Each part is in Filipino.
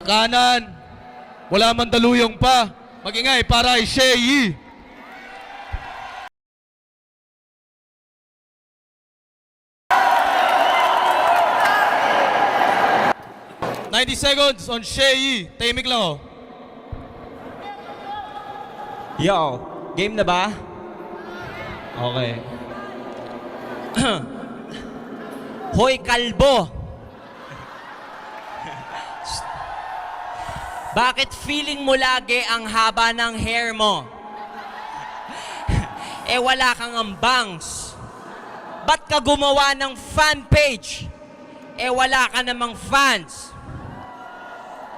Kanan. Wala man daluyong pa. Magingay para kay Shei. ...90 seconds on Shei. Tahimik lang oh. Yo, game na ba? Okay. Hoy, kalbo! Bakit feeling mo lagi ang haba ng hair mo? Eh wala kang ambangs. Ba't ka gumawa ng fan page? Eh wala ka namang fans.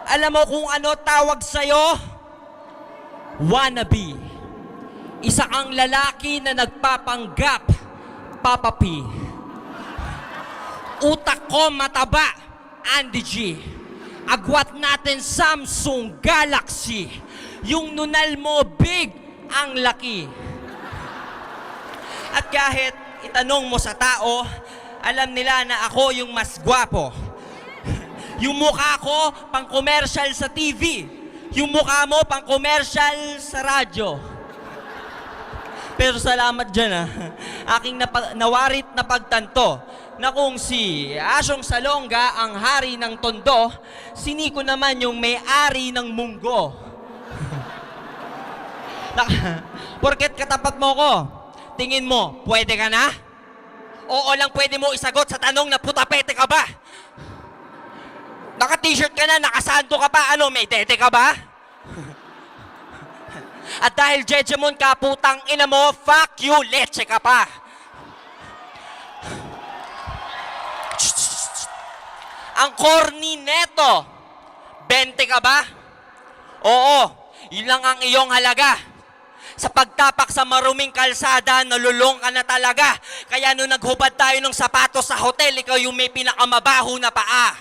Alam mo kung ano tawag sa'yo? Wannabe. Isa kang lalaki na nagpapanggap, Papa P. Utak ko mataba, Andy G. Agwat natin Samsung Galaxy. Yung nunal mo big, ang laki. At kahit itanong mo sa tao, alam nila na ako yung mas gwapo. Yung mukha ko, pang commercial sa TV. Yung mukha mo, pang commercial sa radyo. Pero salamat dyan aking nawarit na pagtanto na kung si Asyong Salonga ang hari ng Tondo, si Nico naman yung may-ari ng munggo. Porket katapat mo ko, tingin mo, pwede ka na? Oo lang pwede mo isagot sa tanong na putapete ka ba? Naka-t-shirt ka na, nakasando ka pa, ano, may dede ka ba? At dahil Jejemon ka, putang ina mo, fuck you, leche ka pa. Ang corny neto, 20 ka ba? Oo, yun lang ang iyong halaga. Sa pagtapak sa maruming kalsada, nalulong ka na talaga. Kaya nung naghubad tayo ng sapatos sa hotel, ikaw yung may pinakamabaho na paa.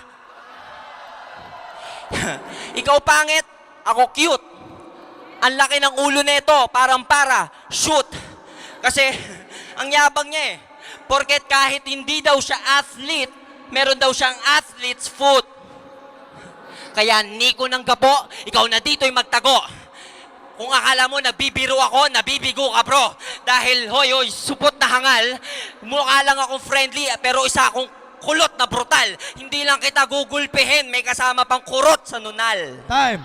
Ikaw pangit, ako cute. Ang laki ng ulo nito, parang shoot. Kasi, ang yabang niya Porket kahit hindi daw siya athlete, meron daw siyang athlete's foot. Kaya Nico ng gapo, ikaw na dito'y magtago. Kung akala mo nabibiro ako, nabibigo ka bro. Dahil hoy, supot na hangal, mukha lang akong friendly, pero isa akong kulot na brutal. Hindi lang kita gugulpihin, may kasama pang kurot sa nunal. Time.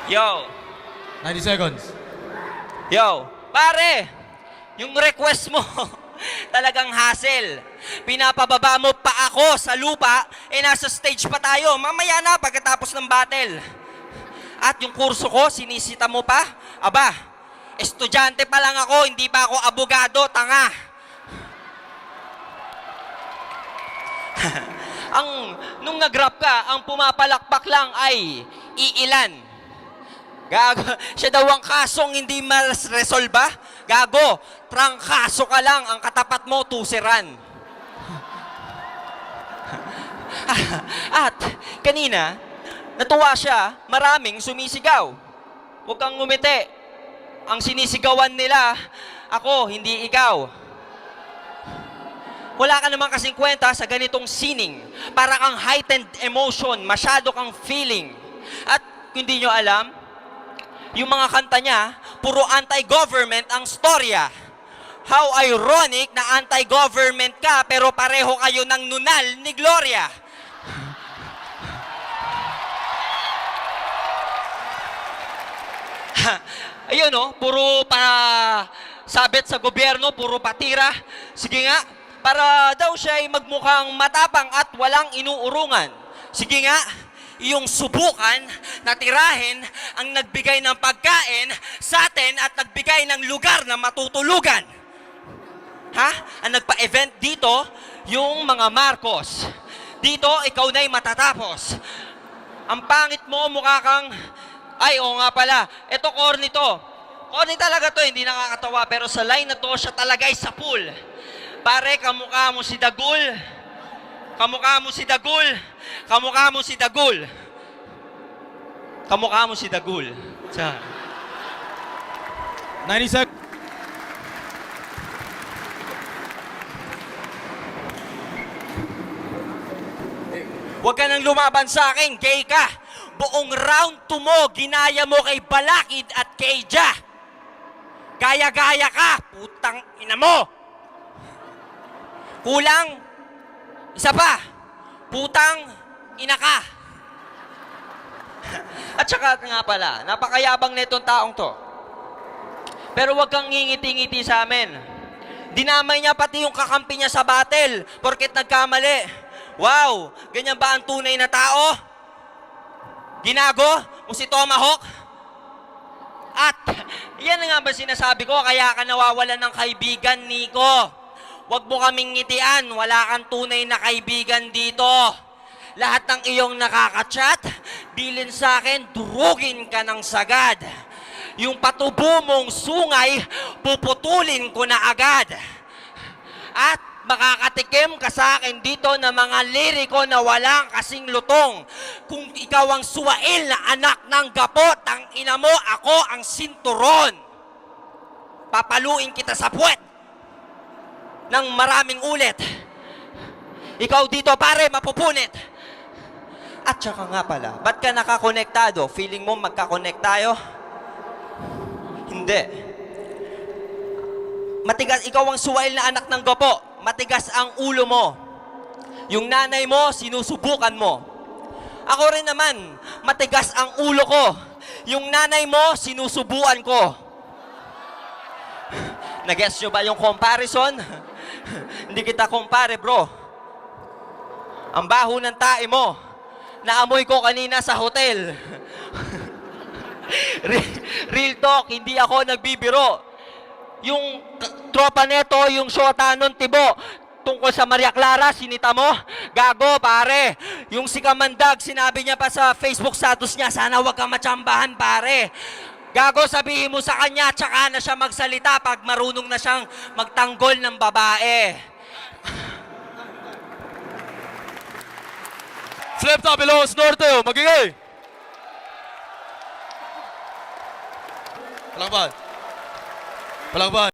Yo. 90 seconds. Yo. Pare, yung request mo, talagang hassle. Pinapababa mo pa ako sa lupa, nasa stage pa tayo. Mamaya na pagkatapos ng battle. At yung kurso ko, sinisita mo pa? Aba, estudyante pa lang ako, hindi pa ako abogado, tanga. Nung nag-rap ka, ang pumapalakpak lang ay iilan. Gago, siya daw ang kasong hindi mas-resolba. Gago, trangkaso ka lang, ang katapat mo, tuseran. At kanina, natuwa siya, maraming sumisigaw. Huwag kang ngumiti. Ang sinisigawan nila, ako, hindi ikaw. Wala ka naman kasing kwenta sa ganitong sining. Para kang heightened emotion, masyado kang feeling. At kung hindi nyo alam, yung mga kanta niya, puro anti-government ang storya. How ironic na anti-government ka, pero pareho kayo ng nunal ni Gloria. Ayun puro pa sabit sa gobyerno, puro patira. Sige nga, para daw siya ay magmukhang matapang at walang inuurungan. Sige nga, iyong subukan na tirahin ang nagbigay ng pagkain sa atin at nagbigay ng lugar na matutulugan. Ang nagpa-event dito, yung mga Marcos. Dito, ikaw na'y matatapos. Ang pangit mo, mukha kang... Ay, oo nga pala. Ito, corny to. Corny talaga to, hindi nakakatawa. Pero sa line na to, siya talaga ay sa pool. Pare, kamukha mo si Dagul. Kamukha mo si Dagul. Kamukha mo si Dagul. Kamukha mo si Dagul. 90 seconds. Huwag ka nang lumaban sa akin, gay ka. Buong round 2 mo, ginaya mo kay Balakid at kay Ja. Gaya-gaya ka, putang ina mo. Kulang, isa pa, putang ina ka. At saka nga pala, napakayabang na itong taong to. Pero huwag kang ngingiti-ngiti sa amin. Dinamay niya pati yung kakampi niya sa battle, porket nagkamali. Wow, ganyan ba ang tunay na tao? Ginago mo si Tomahawk? At yan na nga ba sinasabi ko, kaya ka nawawalan ng kaibigan, Nico. Huwag mo kaming ngitian, wala kang tunay na kaibigan dito. Lahat ng iyong nakaka-chat, bilin sa akin, durugin ka ng sagad. Yung patubo mong sungay, puputulin ko na agad. At makakatikim ka sa akin dito ng mga liriko na walang kasing lutong. Kung ikaw ang suwail na anak ng gapot, ang ina mo, ako ang sinturon. Papaluin kita sa puwet ng maraming ulit. Ikaw dito, pare, mapupunit. At saka nga pala, ba't ka nakakonektado? Feeling mo magkakonect tayo? Hindi. Matigas, ikaw ang suwail na anak ng gapo. Matigas ang ulo mo. Yung nanay mo, sinusubukan mo. Ako rin naman, matigas ang ulo ko. Yung nanay mo, sinusubuan ko. Nag-guess nyo ba yung comparison? Hindi kita kumpare, bro. Ang baho ng tae mo, naamoy ko kanina sa hotel. Real talk, hindi ako nagbibiro. Yung tropa neto, yung shota nun, Tibo, tungkol sa Maria Clara, sinita mo? Gago, pare. Yung si Kamandag, sinabi niya pa sa Facebook status niya, sana wag kang matsambahan, pare. Gago, sabihin mo sa kanya, tsaka na siya magsalita pag marunong na siyang magtanggol ng babae. Flip top, Ilocos Norte, oh. Magingay! Palakpan. Palakpan.